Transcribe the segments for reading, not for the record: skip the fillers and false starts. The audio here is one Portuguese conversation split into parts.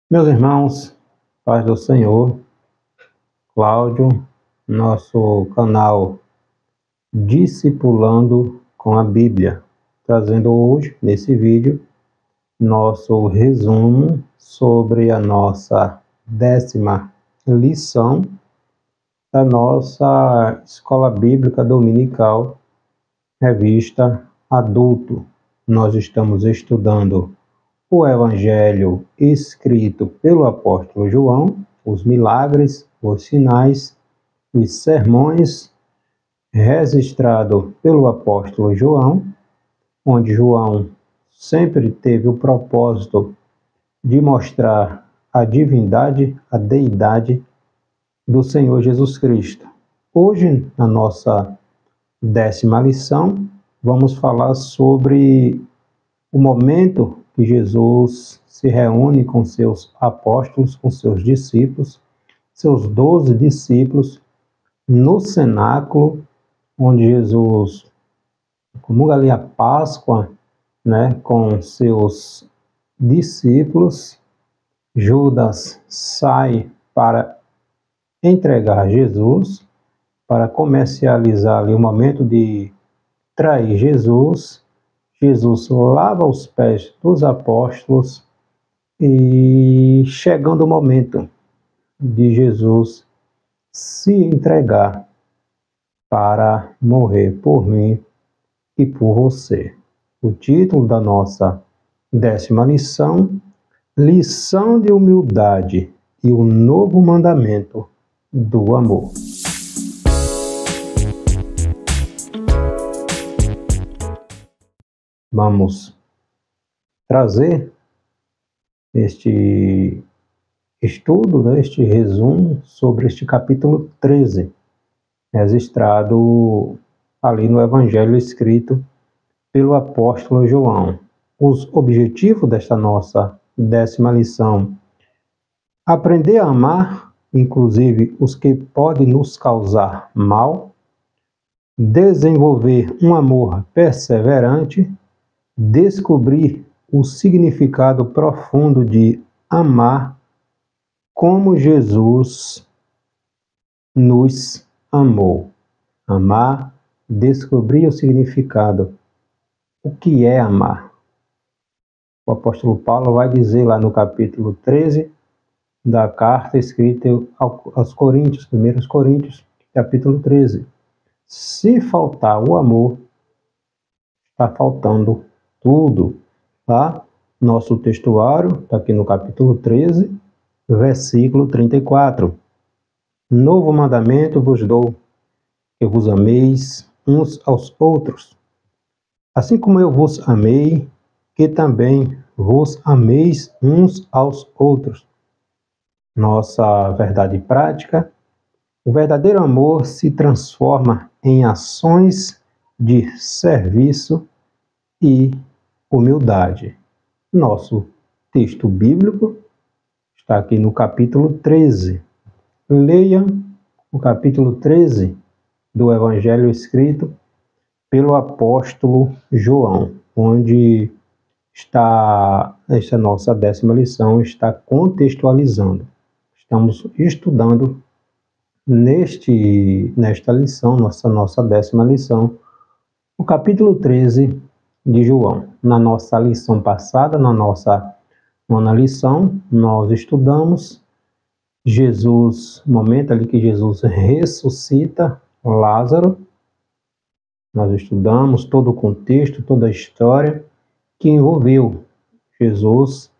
Meus irmãos, paz do Senhor, Cláudio, nosso canal Discipulando com a Bíblia, trazendo hoje, nesse vídeo, nosso resumo sobre a nossa 10ª lição da nossa Escola Bíblica Dominical, revista Adulto. Nós estamos estudando o Evangelho escrito pelo apóstolo João, os milagres, os sinais, os sermões registrados pelo apóstolo João, onde João sempre teve o propósito de mostrar a divindade, a deidade do Senhor Jesus Cristo. Hoje, na nossa 10ª lição, vamos falar sobre o momento que Jesus se reúne com seus apóstolos, com seus discípulos, seus 12 discípulos, no cenáculo, onde Jesus comunga ali a Páscoa, com seus discípulos. Judas sai para entregar Jesus, para comercializar ali o momento de trair Jesus. Jesus lava os pés dos apóstolos e chegando o momento de Jesus se entregar para morrer por mim e por você. O título da nossa 10ª lição, Lição de Humildade e o Novo Mandamento do Amor. Vamos trazer este estudo, este resumo sobre este capítulo 13, registrado ali no Evangelho escrito pelo apóstolo João. Os objetivos desta nossa 10ª lição: aprender a amar, inclusive os que podem nos causar mal, desenvolver um amor perseverante, descobrir o significado profundo de amar como Jesus nos amou. Amar, descobrir o significado. O que é amar? O apóstolo Paulo vai dizer lá no capítulo 13 da carta escrita aos Coríntios, 1 Coríntios, capítulo 13. Se faltar o amor, está faltando tudo, tá? Nosso textuário está aqui no capítulo 13, versículo 34. Novo mandamento vos dou, que vos ameis uns aos outros. Assim como eu vos amei, que também vos ameis uns aos outros. Nossa verdade prática: o verdadeiro amor se transforma em ações de serviço e humildade. Nosso texto bíblico está aqui no capítulo 13. Leia o capítulo 13 do Evangelho escrito pelo apóstolo João, onde está esta nossa 10ª lição, está contextualizando. Estamos estudando nesta lição, nossa 10ª lição, o capítulo 13 de João. Na nossa lição passada, na nossa 9ª lição, nós estudamos Jesus, o momento ali que Jesus ressuscita Lázaro. Nós estudamos todo o contexto, toda a história que envolveu Jesus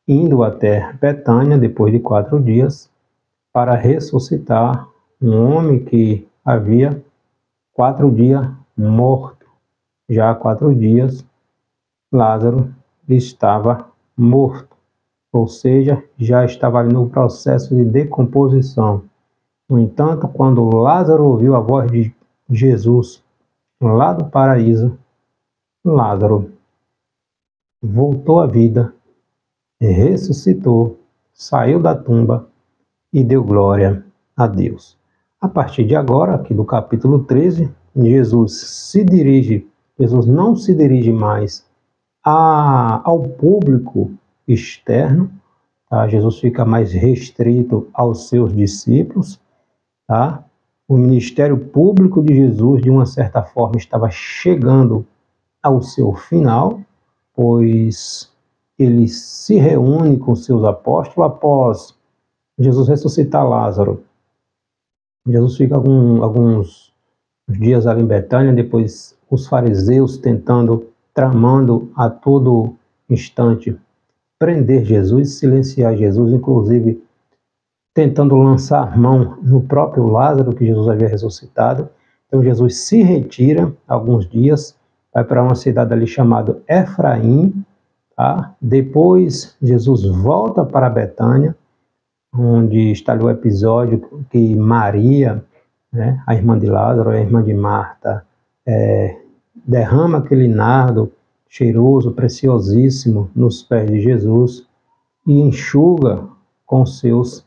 indo até Betânia depois de 4 dias para ressuscitar um homem que havia 4 dias morto. Já há 4 dias, Lázaro estava morto, ou seja, já estava ali no processo de decomposição. No entanto, quando Lázaro ouviu a voz de Jesus lá do paraíso, Lázaro voltou à vida, ressuscitou, saiu da tumba e deu glória a Deus. A partir de agora, aqui do capítulo 13, Jesus não se dirige mais ao público externo, tá? Jesus fica mais restrito aos seus discípulos, tá? O ministério público de Jesus, de uma certa forma, estava chegando ao seu final, pois ele se reúne com seus apóstolos após Jesus ressuscitar Lázaro. Jesus fica alguns dias ali em Betânia, depois os fariseus tramando a todo instante prender Jesus, silenciar Jesus, inclusive tentando lançar mão no próprio Lázaro que Jesus havia ressuscitado. Então Jesus se retira alguns dias, vai para uma cidade ali chamada Efraim, tá? Depois Jesus volta para Betânia, onde está ali o episódio que Maria, né, a irmã de Lázaro, a irmã de Marta, derrama aquele nardo cheiroso, preciosíssimo, nos pés de Jesus e enxuga com seus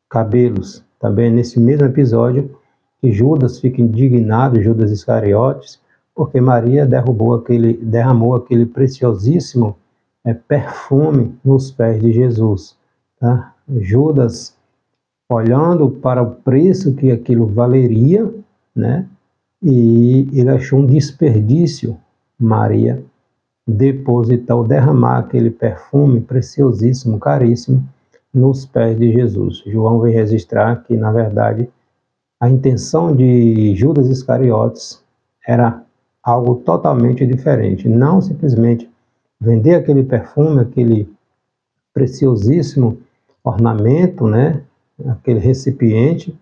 cabelos. Também nesse mesmo episódio que Judas fica indignado, Judas Iscariotes, porque Maria derramou aquele preciosíssimo perfume nos pés de Jesus. Tá? Judas, olhando para o preço que aquilo valeria, né? E ele achou um desperdício Maria depositar ou derramar aquele perfume preciosíssimo, caríssimo, nos pés de Jesus. João vem registrar que, na verdade, a intenção de Judas Iscariotes era algo totalmente diferente. Não simplesmente vender aquele perfume, aquele preciosíssimo ornamento, né, aquele recipiente,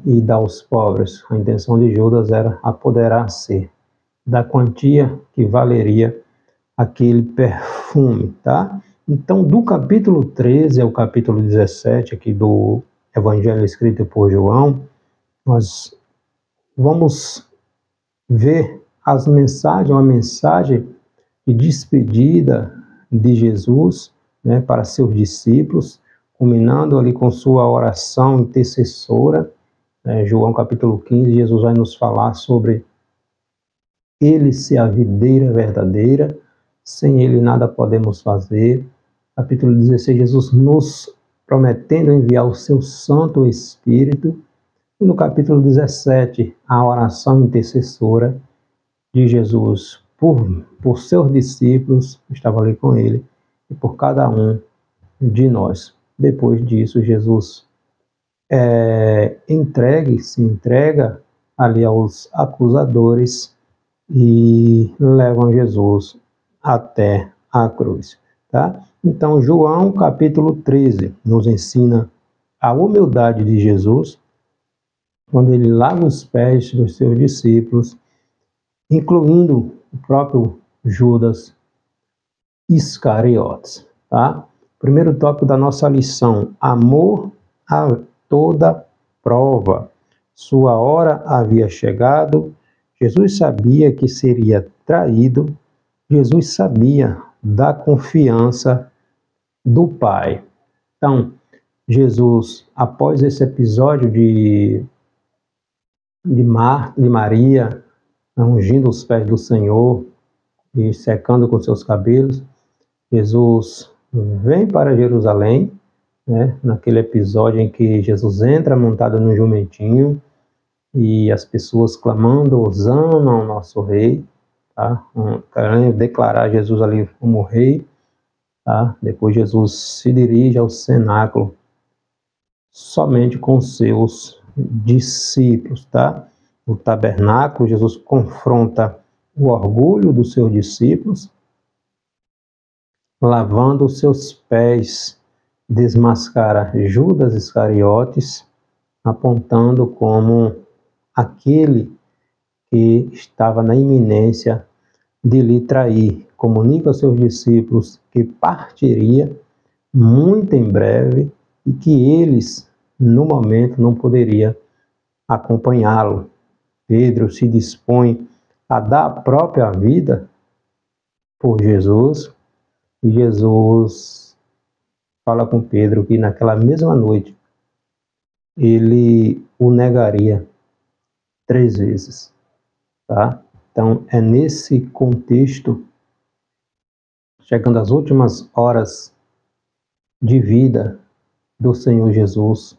e dar aos pobres. A intenção de Judas era apoderar-se da quantia que valeria aquele perfume, tá? Então, do capítulo 13 ao capítulo 17 aqui do Evangelho escrito por João, nós vamos ver uma mensagem de despedida de Jesus, né, para seus discípulos, culminando ali com sua oração intercessora. João capítulo 15, Jesus vai nos falar sobre ele ser a videira verdadeira, sem ele nada podemos fazer. Capítulo 16, Jesus nos prometendo enviar o seu Santo Espírito. E no capítulo 17, a oração intercessora de Jesus por seus discípulos, estava ali com ele, e por cada um de nós. Depois disso, Jesus se entrega ali aos acusadores e levam Jesus até a cruz, tá? Então, João capítulo 13 nos ensina a humildade de Jesus, quando ele lava os pés dos seus discípulos, incluindo o próprio Judas Iscariotes, tá? Primeiro tópico da nossa lição: amor a toda prova. Sua hora havia chegado. Jesus sabia que seria traído. Jesus sabia da confiança do Pai. Então, Jesus, após esse episódio de Maria, ungindo os pés do Senhor e secando com seus cabelos, Jesus vem para Jerusalém, né, naquele episódio em que Jesus entra montado num jumentinho e as pessoas clamando, hosana ao nosso rei, tá? Querendo declarar Jesus ali como rei, tá? Depois Jesus se dirige ao cenáculo somente com seus discípulos, tá? No tabernáculo, Jesus confronta o orgulho dos seus discípulos, lavando os seus pés, desmascara Judas Iscariotes, apontando como aquele que estava na iminência de lhe trair. Comunica aos seus discípulos que partiria muito em breve e que eles, no momento, não poderiam acompanhá-lo. Pedro se dispõe a dar a própria vida por Jesus, e Jesus fala com Pedro que naquela mesma noite ele o negaria 3 vezes, tá? Então é nesse contexto, chegando às últimas horas de vida do Senhor Jesus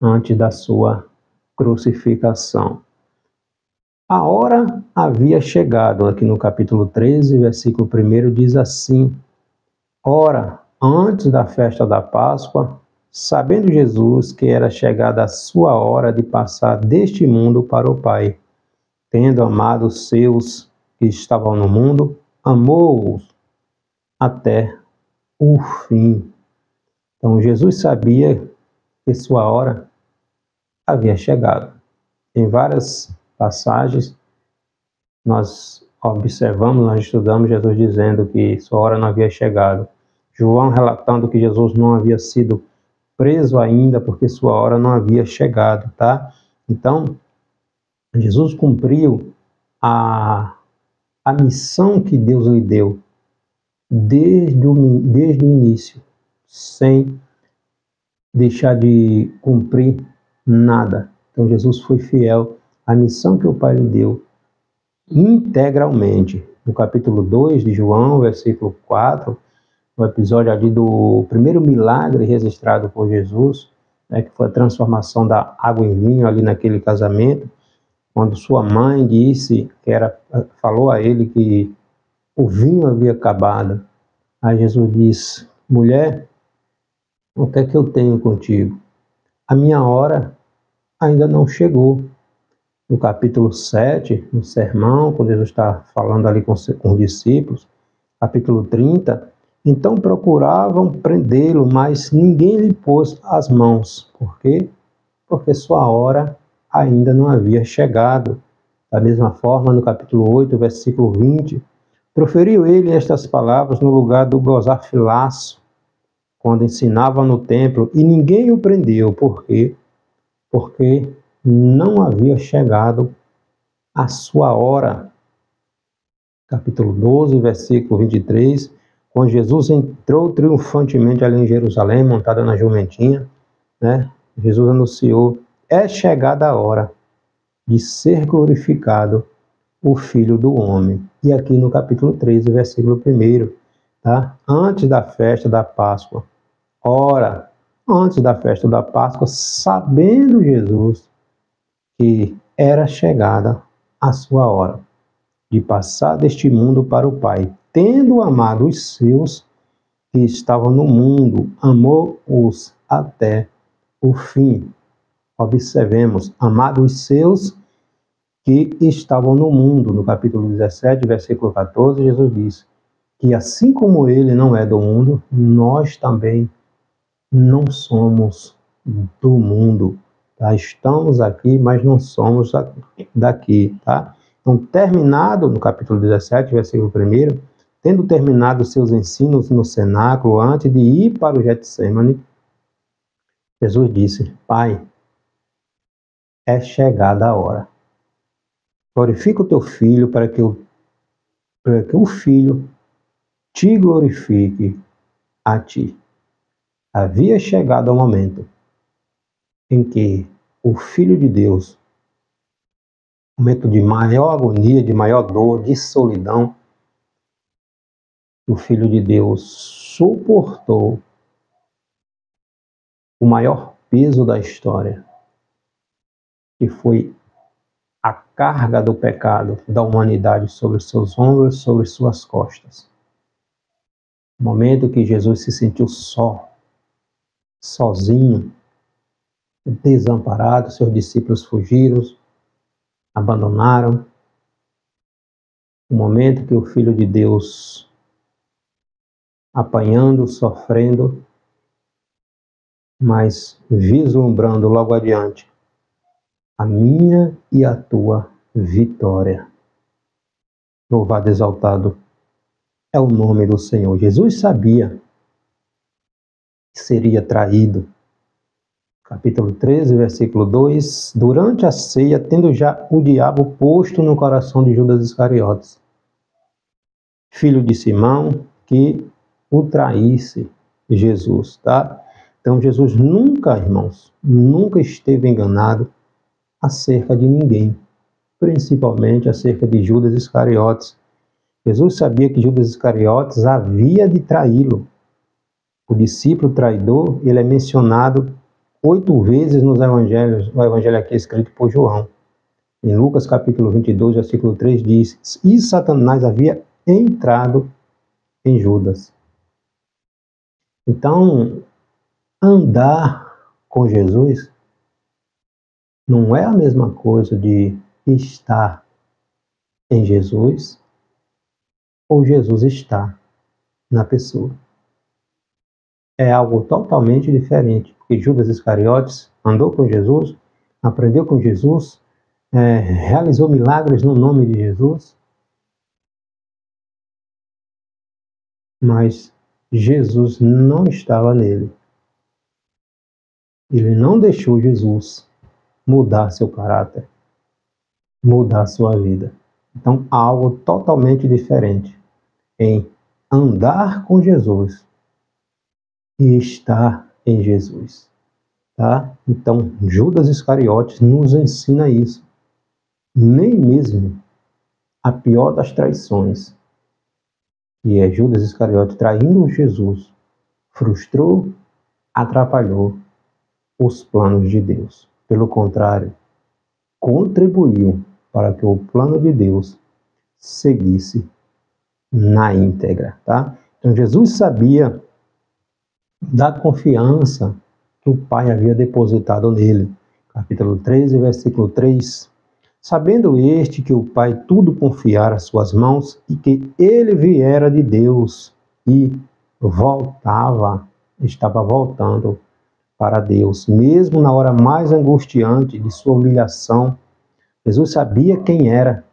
antes da sua crucificação. A hora havia chegado, aqui no capítulo 13, versículo 1 diz assim: Ora, antes da festa da Páscoa, sabendo Jesus que era chegada a sua hora de passar deste mundo para o Pai, tendo amado os seus que estavam no mundo, amou-os até o fim. Então Jesus sabia que sua hora havia chegado. Em várias passagens nós observamos, nós estudamos Jesus dizendo que sua hora não havia chegado. João relatando que Jesus não havia sido preso ainda porque sua hora não havia chegado, tá? Então, Jesus cumpriu a missão que Deus lhe deu desde o início, sem deixar de cumprir nada. Então, Jesus foi fiel à missão que o Pai lhe deu integralmente. No capítulo 2 de João, versículo 4, no episódio ali do primeiro milagre registrado por Jesus, né, que foi a transformação da água em vinho ali naquele casamento, quando sua mãe falou a ele que o vinho havia acabado. Aí Jesus disse: mulher, o que é que eu tenho contigo? A minha hora ainda não chegou. No capítulo 7, no sermão, quando Jesus está falando ali com os discípulos, capítulo 30, então procuravam prendê-lo, mas ninguém lhe pôs as mãos. Por quê? Porque sua hora ainda não havia chegado. Da mesma forma, no capítulo 8, versículo 20, proferiu ele estas palavras no lugar do gasofilaço, quando ensinava no templo, e ninguém o prendeu. Por quê? Porque não havia chegado a sua hora. Capítulo 12, versículo 23, quando Jesus entrou triunfantemente ali em Jerusalém, montado na jumentinha, né? Jesus anunciou: é chegada a hora de ser glorificado o Filho do Homem. E aqui no capítulo 13, versículo 1, tá? Antes da festa da Páscoa. Ora, antes da festa da Páscoa, sabendo Jesus que era chegada a sua hora de passar deste mundo para o Pai, tendo amado os seus que estavam no mundo, amou-os até o fim. Observemos, amado os seus que estavam no mundo. No capítulo 17, versículo 14, Jesus diz que assim como ele não é do mundo, nós também não somos do mundo. Tá? Estamos aqui, mas não somos daqui. Tá? Então, terminado no capítulo 17, versículo 1, tendo terminado seus ensinos no cenáculo, antes de ir para o Getsêmani, Jesus disse: Pai, é chegada a hora. Glorifica o teu filho para que o filho te glorifique a ti. Havia chegado o momento em que o Filho de Deus, momento de maior agonia, de maior dor, de solidão, o Filho de Deus suportou o maior peso da história, que foi a carga do pecado da humanidade sobre seus ombros, sobre suas costas. O momento que Jesus se sentiu sozinho, desamparado, seus discípulos fugiram, abandonaram. O momento que o Filho de Deus, apanhando, sofrendo, mas vislumbrando logo adiante a minha e a tua vitória. Louvado e exaltado é o nome do Senhor. Jesus sabia que seria traído. Capítulo 13, versículo 2, durante a ceia, tendo já o diabo posto no coração de Judas Iscariotes, filho de Simão, que o traísse Jesus, tá? Então Jesus nunca, irmãos, nunca esteve enganado acerca de ninguém, principalmente acerca de Judas Iscariotes. Jesus sabia que Judas Iscariotes havia de traí-lo, o discípulo traidor, ele é mencionado 8 vezes nos evangelhos, no evangelho aqui escrito por João. Em Lucas capítulo 22, versículo 3 diz: e Satanás havia entrado em Judas. Então, andar com Jesus não é a mesma coisa de estar em Jesus ou Jesus está na pessoa. É algo totalmente diferente, porque Judas Iscariotes andou com Jesus, aprendeu com Jesus, realizou milagres no nome de Jesus, mas Jesus não estava nele. Ele não deixou Jesus mudar seu caráter, mudar sua vida. Então, há algo totalmente diferente em andar com Jesus e estar em Jesus. Tá? Então, Judas Iscariotes nos ensina isso. Nem mesmo a pior das traições, que é Judas Iscariote traindo Jesus, frustrou, atrapalhou os planos de Deus. Pelo contrário, contribuiu para que o plano de Deus seguisse na íntegra, tá? Então Jesus sabia da confiança que o Pai havia depositado nele. Capítulo 13, versículo 3. Sabendo este que o Pai tudo confiara às suas mãos e que ele viera de Deus e estava voltando para Deus, mesmo na hora mais angustiante de sua humilhação, Jesus sabia quem era,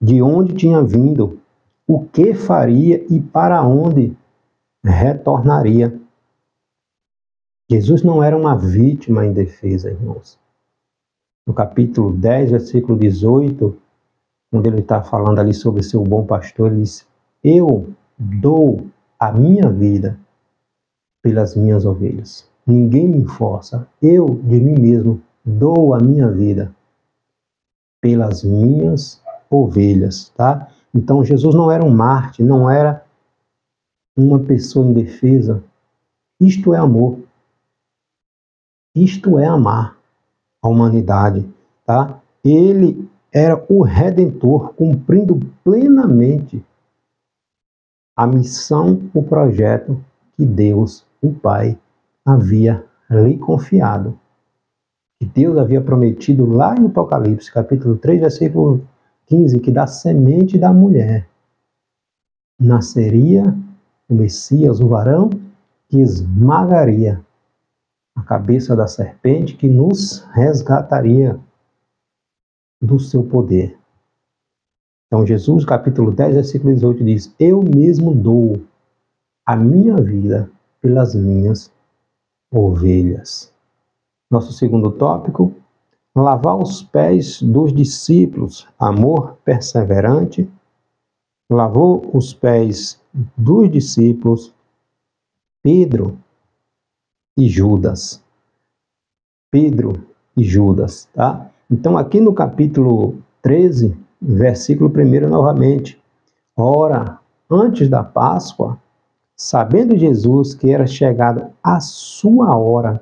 de onde tinha vindo, o que faria e para onde retornaria. Jesus não era uma vítima indefesa, irmãos. No capítulo 10, versículo 18, quando ele está falando ali sobre ser o bom pastor, ele diz: eu dou a minha vida pelas minhas ovelhas. Ninguém me força. Eu, de mim mesmo, dou a minha vida pelas minhas ovelhas, tá? Então, Jesus não era um mártir, não era uma pessoa indefesa. Isto é amor. Isto é amar a humanidade, tá? Ele era o Redentor, cumprindo plenamente a missão, o projeto que Deus, o Pai, havia lhe confiado. Que Deus havia prometido lá em Apocalipse, capítulo 3, versículo 15, que da semente da mulher nasceria o Messias, o varão, que esmagaria a cabeça da serpente, que nos resgataria do seu poder. Então, Jesus, capítulo 10, versículo 18, diz: eu mesmo dou a minha vida pelas minhas ovelhas. Nosso segundo tópico: lavar os pés dos discípulos, amor perseverante. Lavou os pés dos discípulos Pedro e Judas. Pedro e Judas, tá? Então, aqui no capítulo 13, versículo 1 novamente. Ora, antes da Páscoa, sabendo Jesus que era chegado a sua hora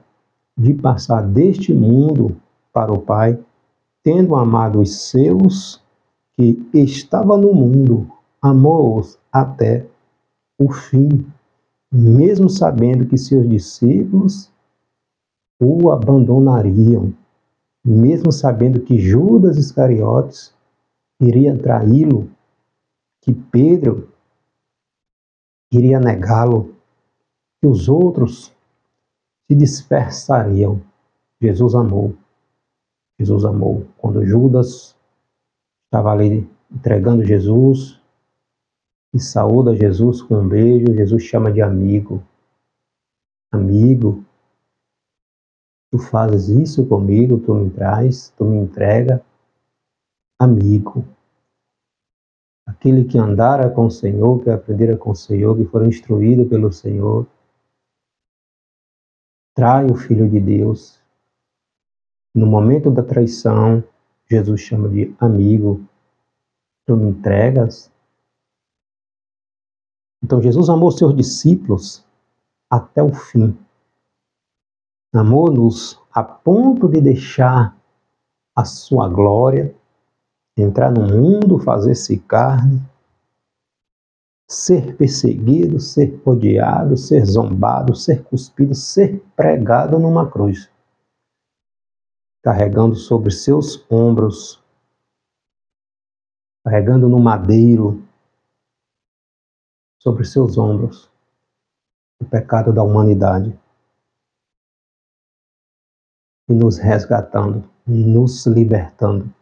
de passar deste mundo para o Pai, tendo amado os seus que estavam no mundo, amou-os até o fim, mesmo sabendo que seus discípulos o abandonariam, mesmo sabendo que Judas Iscariotes iria traí-lo, que Pedro iria negá-lo, que os outros se dispersariam. Jesus amou. Jesus amou. Quando Judas estava ali entregando Jesus e saúda Jesus com um beijo, Jesus chama de amigo. Amigo, tu fazes isso comigo, tu me traz, tu me entrega. Amigo. Aquele que andara com o Senhor, que aprendera com o Senhor, que for instruído pelo Senhor, trai o Filho de Deus. No momento da traição, Jesus chama de amigo. Tu me entregas? Então, Jesus amou seus discípulos até o fim. Amou-nos a ponto de deixar a sua glória, entrar no mundo, fazer-se carne, ser perseguido, ser odiado, ser zombado, ser cuspido, ser pregado numa cruz, carregando sobre seus ombros, carregando no madeiro, sobre seus ombros, o pecado da humanidade, e nos resgatando, nos libertando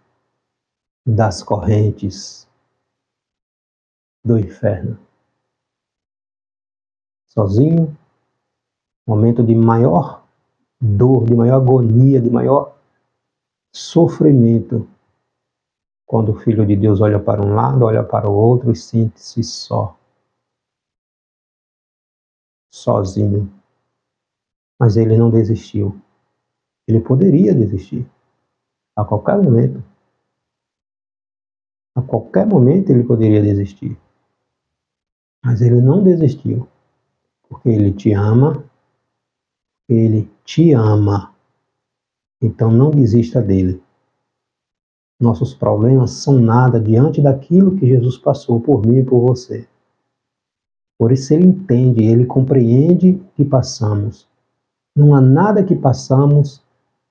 das correntes do inferno. Sozinho, momento de maior dor, de maior agonia, de maior sofrimento, quando o Filho de Deus olha para um lado, olha para o outro e sente-se só, sozinho. Mas ele não desistiu. Ele poderia desistir a qualquer momento. A qualquer momento ele poderia desistir. Mas ele não desistiu, porque ele te ama, ele te ama. Então não desista dele. Nossos problemas são nada diante daquilo que Jesus passou por mim e por você. Por isso ele entende, ele compreende o que passamos. Não há nada que passamos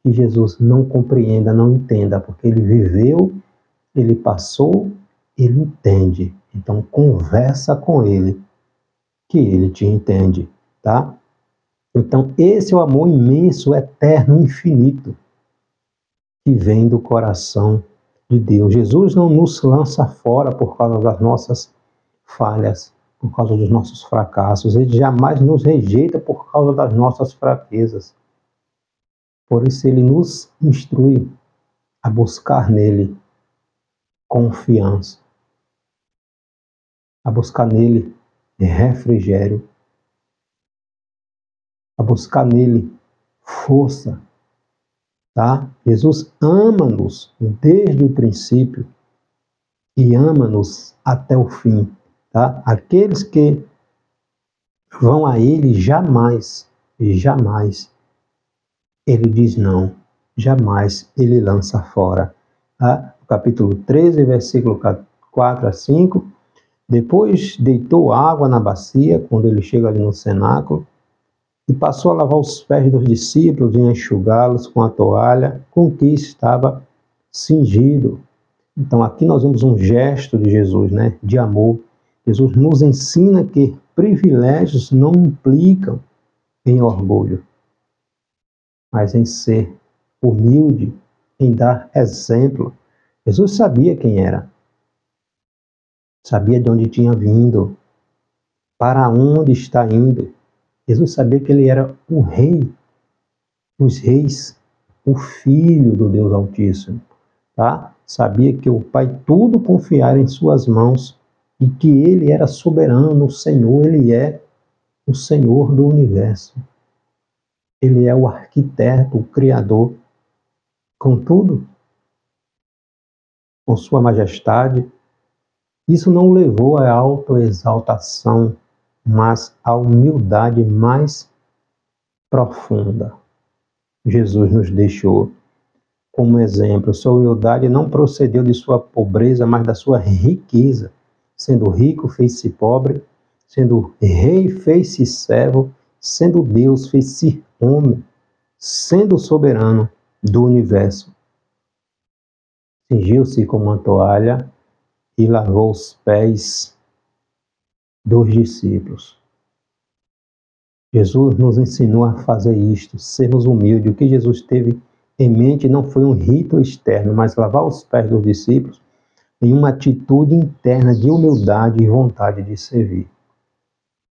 que Jesus não compreenda, não entenda, porque ele viveu, ele passou, ele entende. Então conversa com ele, que ele te entende, tá? Então esse é o amor imenso, eterno, infinito, que vem do coração de Deus. Jesus não nos lança fora por causa das nossas falhas, por causa dos nossos fracassos. Ele jamais nos rejeita por causa das nossas fraquezas. Por isso ele nos instrui a buscar nele confiança, a buscar nele refrigério, a buscar nele força, tá? Jesus ama-nos desde o princípio e ama-nos até o fim, tá? Aqueles que vão a ele jamais, jamais ele diz não, jamais ele lança fora. Tá? Capítulo 13, versículo 4 a 5. Depois deitou água na bacia, quando ele chega ali no cenáculo, e passou a lavar os pés dos discípulos e a enxugá-los com a toalha com que estava cingido. Então aqui nós vemos um gesto de Jesus, né, de amor. Jesus nos ensina que privilégios não implicam em orgulho, mas em ser humilde, em dar exemplo. Jesus sabia quem era, sabia de onde tinha vindo, para onde está indo. Jesus sabia que ele era o rei dos reis, o filho do Deus Altíssimo, tá? Sabia que o Pai tudo confiara em suas mãos e que ele era soberano, o Senhor, ele é o Senhor do universo. Ele é o arquiteto, o criador. Contudo, com sua majestade, isso não o levou à autoexaltação, mas à humildade mais profunda. Jesus nos deixou como exemplo. Sua humildade não procedeu de sua pobreza, mas da sua riqueza. Sendo rico, fez-se pobre. Sendo rei, fez-se servo. Sendo Deus, fez-se homem. Sendo soberano do universo, cingiu-se com uma toalha e lavou os pés dos discípulos. Jesus nos ensinou a fazer isto, sermos humildes. O que Jesus teve em mente não foi um rito externo, mas lavar os pés dos discípulos em uma atitude interna de humildade e vontade de servir.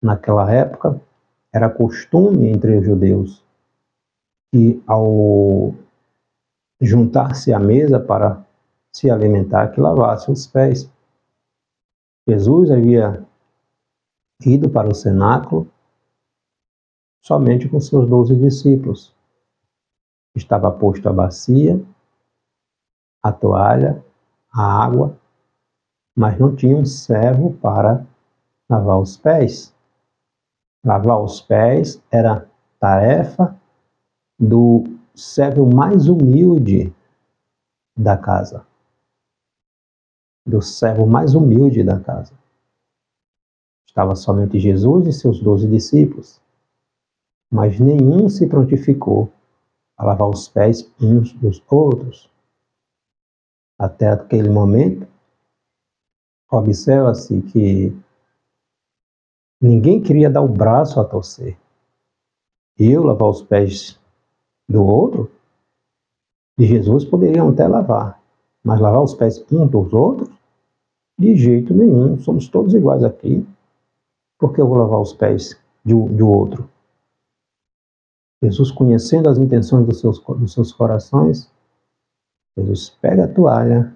Naquela época, era costume entre os judeus que, ao juntar-se à mesa para se alimentar, que lavasse os pés. Jesus havia ido para o cenáculo somente com seus 12 discípulos. Estava posto a bacia, a toalha, a água, mas não tinha um servo para lavar os pés. Lavar os pés era tarefa do servo mais humilde da casa. Do servo mais humilde da casa. Estava somente Jesus e seus 12 discípulos, mas nenhum se prontificou a lavar os pés uns dos outros. Até aquele momento, observa-se que ninguém queria dar o braço a torcer. Eu lavar os pés do outro, de Jesus poderiam até lavar, mas lavar os pés uns dos outros, de jeito nenhum. Somos todos iguais aqui. Por que eu vou lavar os pés do outro? Jesus, conhecendo as intenções dos seus corações, Jesus pega a toalha,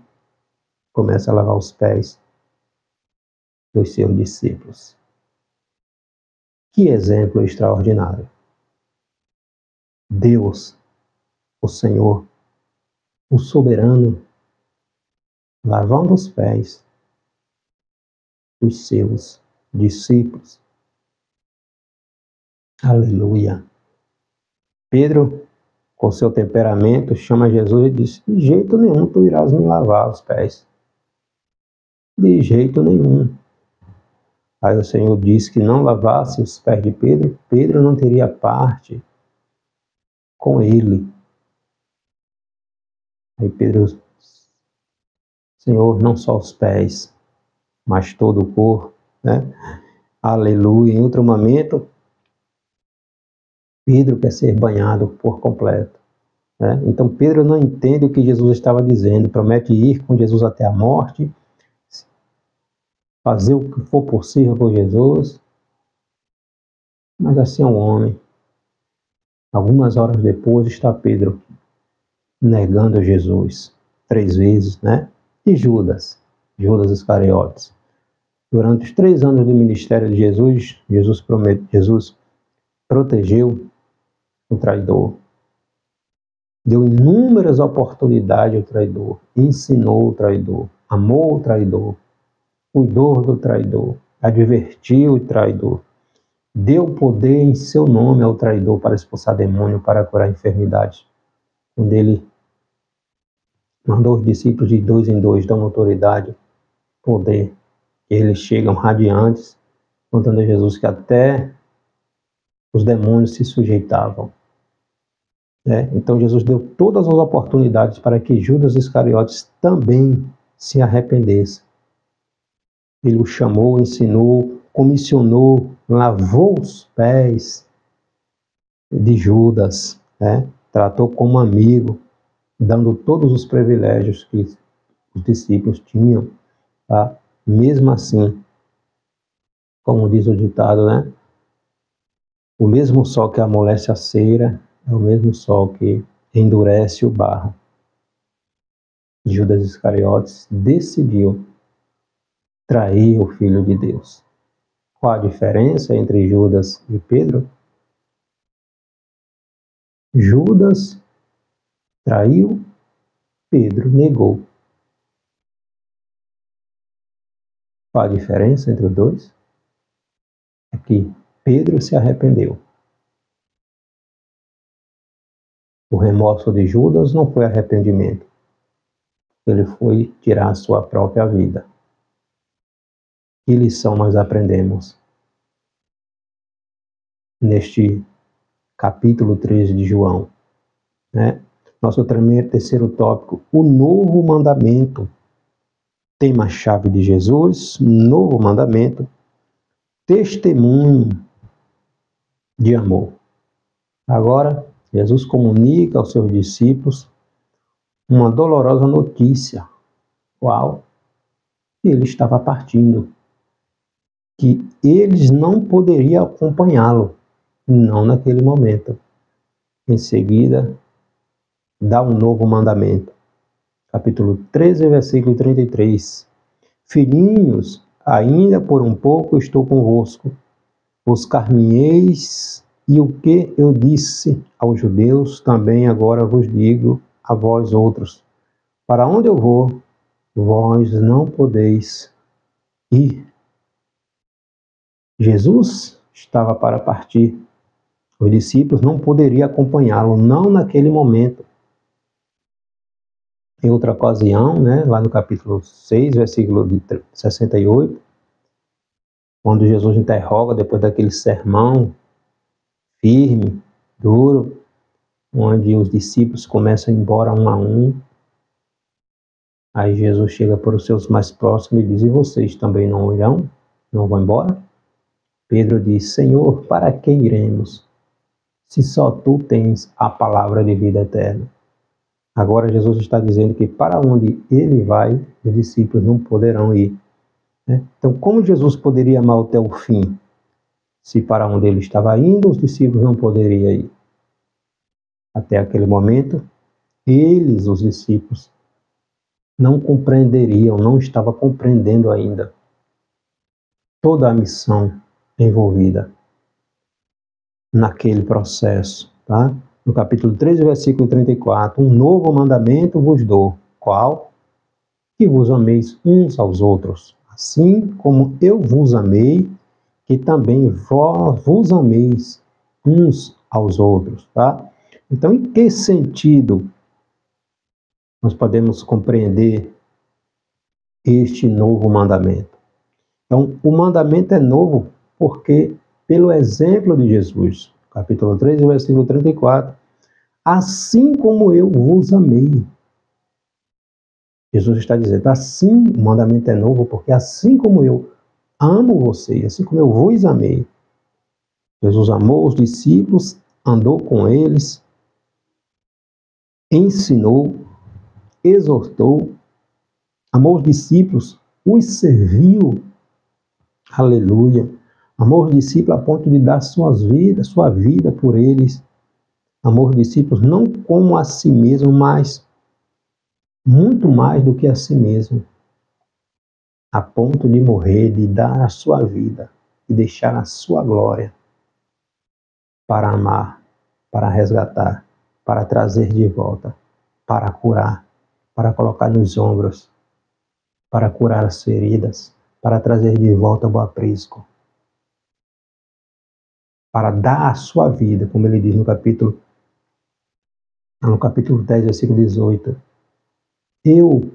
começa a lavar os pés dos seus discípulos. Que exemplo extraordinário! Deus, o Senhor, o soberano, lavando os pés dos seus discípulos. Aleluia! Pedro, com seu temperamento, chama Jesus e diz: de jeito nenhum tu irás me lavar os pés. De jeito nenhum. Aí o Senhor disse que não lavasse os pés de Pedro, Pedro não teria parte com ele. Aí Pedro, Senhor, não só os pés, mas todo o corpo, né? Aleluia. Em outro momento, Pedro quer ser banhado por completo, né? Então Pedro não entende o que Jesus estava dizendo, promete ir com Jesus até a morte, fazer o que for possível por Jesus, mas assim é um homem. Algumas horas depois está Pedro negando Jesus 3 vezes, né? E Judas Iscariotes. Durante os 3 anos do ministério de Jesus, Jesus protegeu o traidor, deu inúmeras oportunidades ao traidor, ensinou o traidor, amou o traidor, cuidou do traidor, advertiu o traidor, deu poder em seu nome ao traidor para expulsar demônio, para curar enfermidades. Quando ele mandou os discípulos de 2 em 2, dando autoridade, poder, eles chegam radiantes, contando a Jesus que até os demônios se sujeitavam. Então Jesus deu todas as oportunidades para que Judas Iscariotes também se arrependesse. Ele o chamou, ensinou, comissionou, lavou os pés de Judas, tratou como amigo, dando todos os privilégios que os discípulos tinham. Tá? Mesmo assim, como diz o ditado, o mesmo sol que amolece a cera é o mesmo sol que endurece o barro. Judas Iscariotes decidiu trair o Filho de Deus. Qual a diferença entre Judas e Pedro? Judas traiu, Pedro negou. Qual a diferença entre os dois? É que Pedro se arrependeu. O remorso de Judas não foi arrependimento. Ele foi tirar a sua própria vida. Que lição nós aprendemos neste capítulo 13 de João? Nosso terceiro tópico, o novo mandamento. Tema-chave de Jesus, novo mandamento, testemunho de amor. Agora, Jesus comunica aos seus discípulos uma dolorosa notícia. Qual? Que ele estava partindo. Que eles não poderiam acompanhá-lo. Não naquele momento. Em seguida, dá um novo mandamento. Capítulo 13, versículo 33. Filhinhos, ainda por um pouco estou convosco. Buscar-me-eis, e o que eu disse aos judeus, também agora vos digo a vós outros. Para onde eu vou, vós não podeis ir. Jesus estava para partir. Os discípulos não poderiam acompanhá-lo, não naquele momento. Em outra ocasião, lá no capítulo 6, versículo 68, quando Jesus interroga, depois daquele sermão firme, duro, onde os discípulos começam a ir embora um a um, aí Jesus chega para os seus mais próximos e diz: e vocês também não irão? Não vão embora? Pedro diz: Senhor, para quem iremos? Se só tu tens a palavra de vida eterna. Agora Jesus está dizendo que para onde ele vai, os discípulos não poderão ir. Então, como Jesus poderia amar até o fim, se para onde ele estava indo, os discípulos não poderiam ir? Até aquele momento, eles, os discípulos, não compreenderiam, não estavam compreendendo ainda toda a missão envolvida naquele processo, tá? No capítulo 13, versículo 34, um novo mandamento vos dou, qual? Que vos ameis uns aos outros, assim como eu vos amei, que também vós vos ameis uns aos outros, tá? Então, em que sentido nós podemos compreender este novo mandamento? Então, o mandamento é novo porque, pelo exemplo de Jesus, capítulo 3, versículo 34, assim como eu vos amei. Jesus está dizendo, assim, o mandamento é novo porque assim como eu amo vocês, assim como eu vos amei. Jesus amou os discípulos, andou com eles, ensinou, exortou, amou os discípulos, os serviu. Aleluia. Amou os discípulos a ponto de dar sua vida por eles. Amou os discípulos não como a si mesmo, mas muito mais do que a si mesmo. A ponto de morrer, de dar a sua vida e deixar a sua glória para amar, para resgatar, para trazer de volta, para curar, para colocar nos ombros, para curar as feridas, para trazer de volta o aprisco, para dar a sua vida, como ele diz no capítulo 10, versículo 18. Eu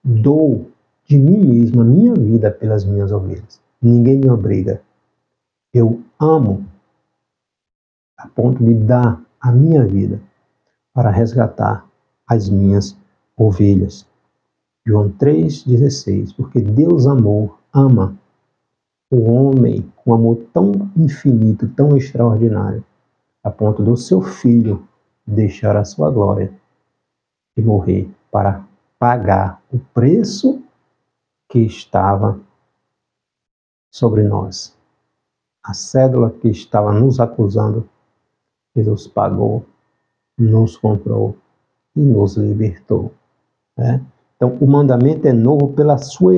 dou de mim mesmo a minha vida pelas minhas ovelhas. Ninguém me obriga. Eu amo a ponto de dar a minha vida para resgatar as minhas ovelhas. João 3,16. Porque Deus ama o homem com amor tão infinito, tão extraordinário, a ponto do seu Filho deixar a sua glória e morrer para pagar o preço que estava sobre nós. A cédula que estava nos acusando, Jesus pagou, nos comprou e nos libertou. Então, o mandamento é novo pela sua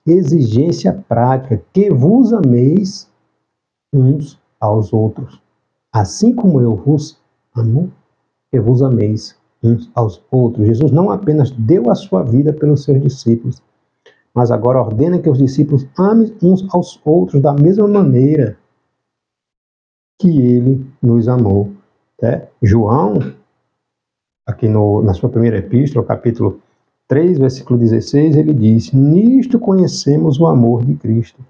exigência prática, que vos ameis uns aos outros. Assim como eu vos amo, que vos ameis uns aos outros. Jesus não apenas deu a sua vida pelos seus discípulos, mas agora ordena que os discípulos amem uns aos outros da mesma maneira que ele nos amou. João, aqui na sua primeira epístola, capítulo 3, versículo 16, ele diz: nisto conhecemos o amor de Cristo,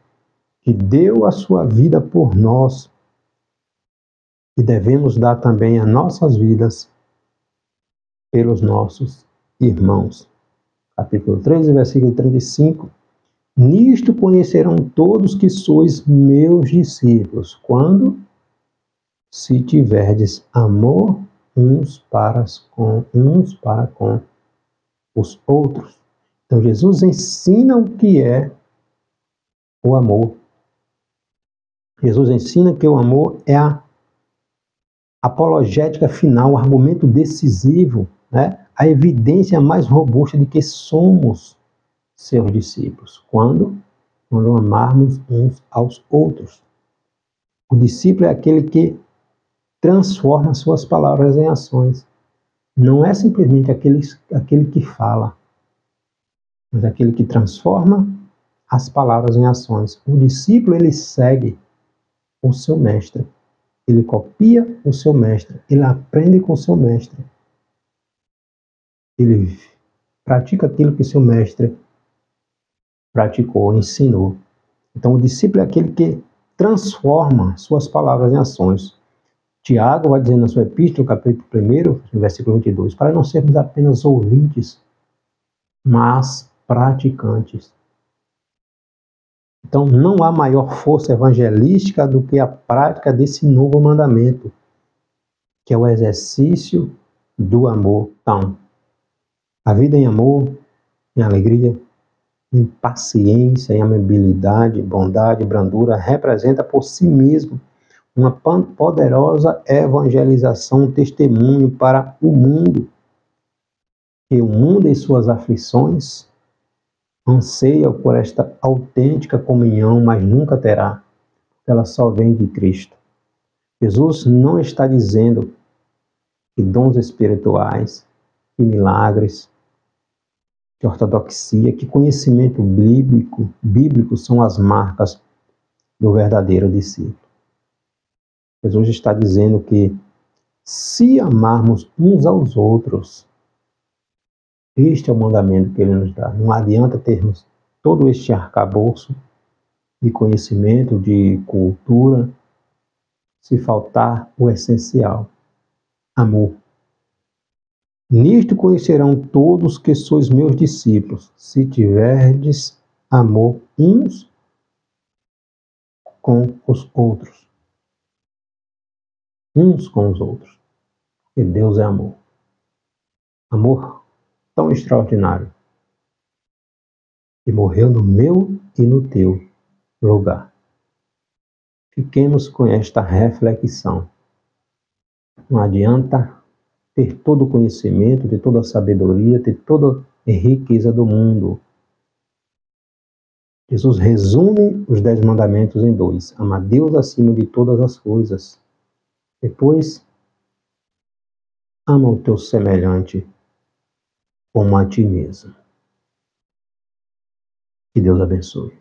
que deu a sua vida por nós, e devemos dar também as nossas vidas pelos nossos irmãos. Capítulo 13, versículo 35. Nisto conhecerão todos que sois meus discípulos, quando se tiverdes amor uns para com os outros. Então Jesus ensina o que é o amor. Jesus ensina que o amor é a apologética final, o argumento decisivo, a evidência mais robusta de que somos seus discípulos. Quando amarmos uns aos outros. O discípulo é aquele que transforma suas palavras em ações. Não é simplesmente aquele que fala, mas aquele que transforma as palavras em ações. O discípulo, ele segue o seu mestre. Ele copia o seu mestre. Ele aprende com o seu mestre. Ele pratica aquilo que seu mestre praticou, ensinou. Então, o discípulo é aquele que transforma suas palavras em ações. Tiago vai dizer na sua epístola, capítulo 1, no versículo 22, para não sermos apenas ouvintes, mas praticantes. Então, não há maior força evangelística do que a prática desse novo mandamento, que é o exercício do amor. Então, a vida em amor, em alegria, em paciência, em amabilidade, bondade, brandura, representa por si mesmo uma poderosa evangelização, um testemunho para o mundo. E o mundo em suas aflições anseia por esta autêntica comunhão, mas nunca terá. Ela só vem de Cristo. Jesus não está dizendo que dons espirituais, que milagres, que ortodoxia, que conhecimento bíblico são as marcas do verdadeiro discípulo. Jesus está dizendo que se amarmos uns aos outros, este é o mandamento que ele nos dá. Não adianta termos todo este arcabouço de conhecimento, de cultura, se faltar o essencial, amor. Nisto conhecerão todos que sois meus discípulos, se tiverdes amor uns com os outros. Uns com os outros. Porque Deus é amor. Amor tão extraordinário, que morreu no meu e no teu lugar. Fiquemos com esta reflexão. Não adianta ter todo o conhecimento, ter toda a sabedoria, ter toda a riqueza do mundo. Jesus resume os 10 mandamentos em 2. Ama Deus acima de todas as coisas. Depois, ama o teu semelhante como a ti mesmo. Que Deus abençoe.